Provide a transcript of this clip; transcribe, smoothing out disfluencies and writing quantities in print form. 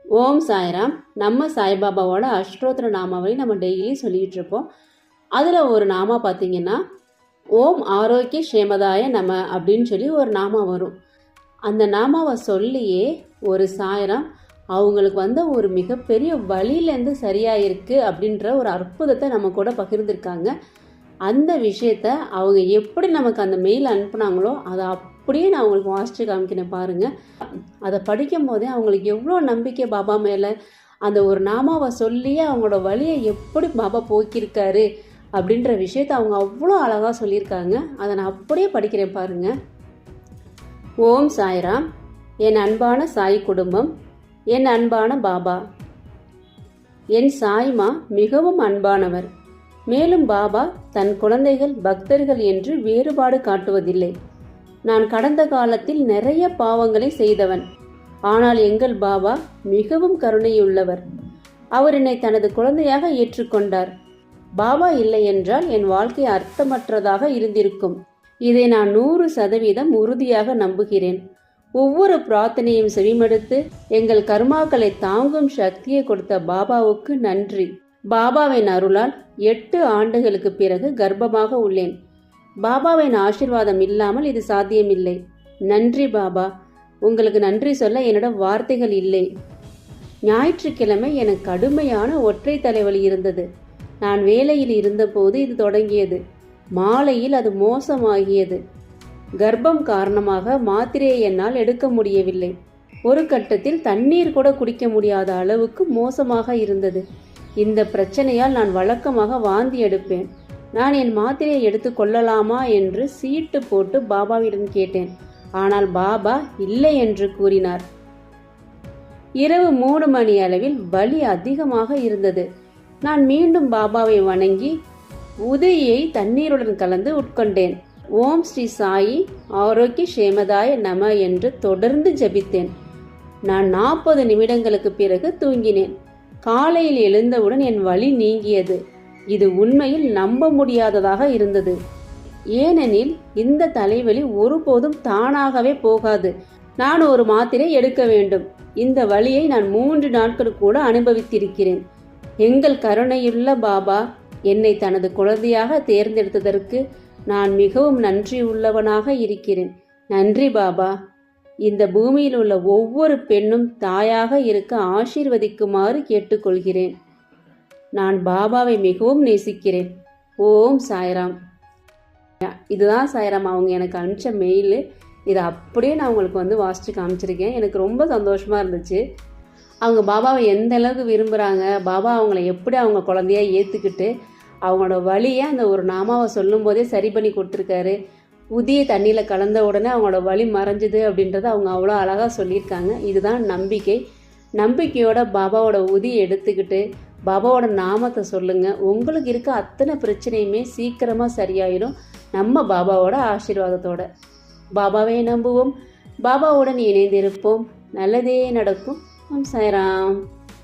ஓம் சாய்ராம். நம்ம சாய்பாபாவோட அஷ்டோத்திர நாமாவளி நம்ம டெய்லி சொல்லிகிட்டு இருப்போம். அதில் ஒரு நாமா பார்த்தீங்கன்னா, ஓம் ஆரோக்கிய க்ஷேமதாய நம அப்படின்னு சொல்லி ஒரு நாமா வரும். அந்த நாமாவை சொல்லியே ஒரு சாய்ராம் அவங்களுக்கு வந்த ஒரு மிகப்பெரிய வழியிலேருந்து சரியாயிருக்கு அப்படின்ற ஒரு அற்புதத்தை நம்ம கூட பகிர்ந்துருக்காங்க. அந்த விஷயத்த அவங்க எப்படி நமக்கு அந்த மெயில் அனுப்புனாங்களோ அதை அப்படியே நான் அவங்களுக்கு வாசித்து காமிக்கிறேன் பாருங்கள். அதை படிக்கும் போதே அவங்களுக்கு எவ்வளோ நம்பிக்கை பாபா மேலே, அந்த ஒரு நாமாவை சொல்லியே அவங்களோட வழியை எப்படி பாபா போக்கியிருக்காரு அப்படின்ற விஷயத்த அவங்க அவ்வளோ அழகாக சொல்லியிருக்காங்க. அதை நான் அப்படியே படிக்கிறேன் பாருங்கள். ஓம் சாய்ராம். என் அன்பான சாய் குடும்பம், என் அன்பான பாபா, என் சாய்மா மிகவும் அன்பானவர். மேலும் பாபா தன் குழந்தைகள் பக்தர்கள் என்று வேறுபாடு காட்டுவதில்லை. நான் கடந்த காலத்தில் நிறைய பாவங்களை செய்தவன். ஆனால் எங்கள் பாபா மிகவும் கருணையுள்ளவர். அவர் என்னை தனது குழந்தையாக ஏற்றுக்கொண்டார். பாபா இல்லை என்றால் என் வாழ்க்கை அர்த்தமற்றதாக இருந்திருக்கும். இதை நான் 100% உறுதியாக நம்புகிறேன். ஒவ்வொரு பிரார்த்தனையும் செவிமடுத்து எங்கள் கர்மாக்களை தாங்கும் சக்தியை கொடுத்த பாபாவுக்கு நன்றி. பாபாவின் அருளால் 8 ஆண்டுகளுக்கு பிறகு கர்ப்பமாக உள்ளேன். பாபாவின் ஆசீர்வாதம் இல்லாமல் இது சாத்தியமில்லை. நன்றி பாபா. உங்களுக்கு நன்றி சொல்ல என்னிடம் வார்த்தைகள் இல்லை. ஞாயிற்றுக்கிழமை எனக்கு கடுமையான ஒற்றை தலைவலி இருந்தது. நான் வேலையில் இருந்தபோது இது தொடங்கியது. மாலையில் அது மோசமாகியது. கர்ப்பம் காரணமாக மாத்திரையை என்னால் எடுக்க முடியவில்லை. ஒரு கட்டத்தில் தண்ணீர் கூட குடிக்க முடியாத அளவுக்கு மோசமாக இருந்தது. இந்த பிரச்சனையால் நான் வழக்கமாக வாந்தி எடுப்பேன். நான் என் மாத்திரையை எடுத்து கொள்ளலாமா என்று சீட்டு போட்டு பாபாவிடம் கேட்டேன். ஆனால் பாபா இல்லை என்று கூறினார். இரவு 3 மணி அளவில் வலி அதிகமாக இருந்தது. நான் மீண்டும் பாபாவை வணங்கி உதவியை தண்ணீருடன் கலந்து உட்கொண்டேன். ஓம் ஸ்ரீ சாயி ஆரோக்கிய க்ஷேமதாய நம என்று தொடர்ந்து ஜபித்தேன். நான் 40 நிமிடங்களுக்கு பிறகு தூங்கினேன். காலையில் எழுந்தவுடன் என் வலி நீங்கியது. இது உண்மையில் நம்ப முடியாததாக இருந்தது. ஏனெனில் இந்த தலைவலி ஒருபோதும் தானாகவே போகாது. நான் ஒரு மாத்திரை எடுக்க வேண்டும். இந்த வலியை நான் 3 நாட்கள் கூட அனுபவித்திருக்கிறேன். எங்கள் கருணையுள்ள பாபா என்னை தனது குழந்தையாக தேர்ந்தெடுத்ததற்கு நான் மிகவும் நன்றி உள்ளவனாக இருக்கிறேன். நன்றி பாபா. இந்த பூமியில் உள்ள ஒவ்வொரு பெண்ணும் தாயாக இருக்க ஆசீர்வதிக்குமாறு கேட்டுக்கொள்கிறேன். நான் பாபாவை மிகவும் நேசிக்கிறேன். ஓம் சாய்ராம். இதுதான் சாய்ராம் அவங்க எனக்கு அனுப்பிச்ச மெயில். இதை அப்படியே நான் உங்களுக்கு வாசித்து காமிச்சிருக்கேன். எனக்கு ரொம்ப சந்தோஷமாக இருந்துச்சு. அவங்க பாபாவை எந்த அளவுக்கு விரும்புகிறாங்க, பாபா அவங்கள எப்படி அவங்க குழந்தையாக ஏற்றுக்கிட்டு அவங்களோட வலியை அந்த ஒரு நாமாவை சொல்லும் போதே சரி பண்ணி கொடுத்துருக்காரு. புதிய தண்ணியில் கலந்த உடனே அவங்களோட வலி மறைஞ்சுது அப்படின்றத அவங்க அவ்வளோ அழகாக சொல்லியிருக்காங்க. இதுதான் நம்பிக்கை. நம்பிக்கையோட பாபாவோட உதியை எடுத்துக்கிட்டு பாபாவோட நாமத்தை சொல்லுங்கள். உங்களுக்கு இருக்க அத்தனை பிரச்சனையுமே சீக்கிரமாக சரியாயிடும். நம்ம பாபாவோட ஆசீர்வாதத்தோட. பாபாவை நம்புவோம், பாபாவுடன் இணைந்திருப்போம். நல்லதே நடக்கும். ஓம் சாய்ராம்.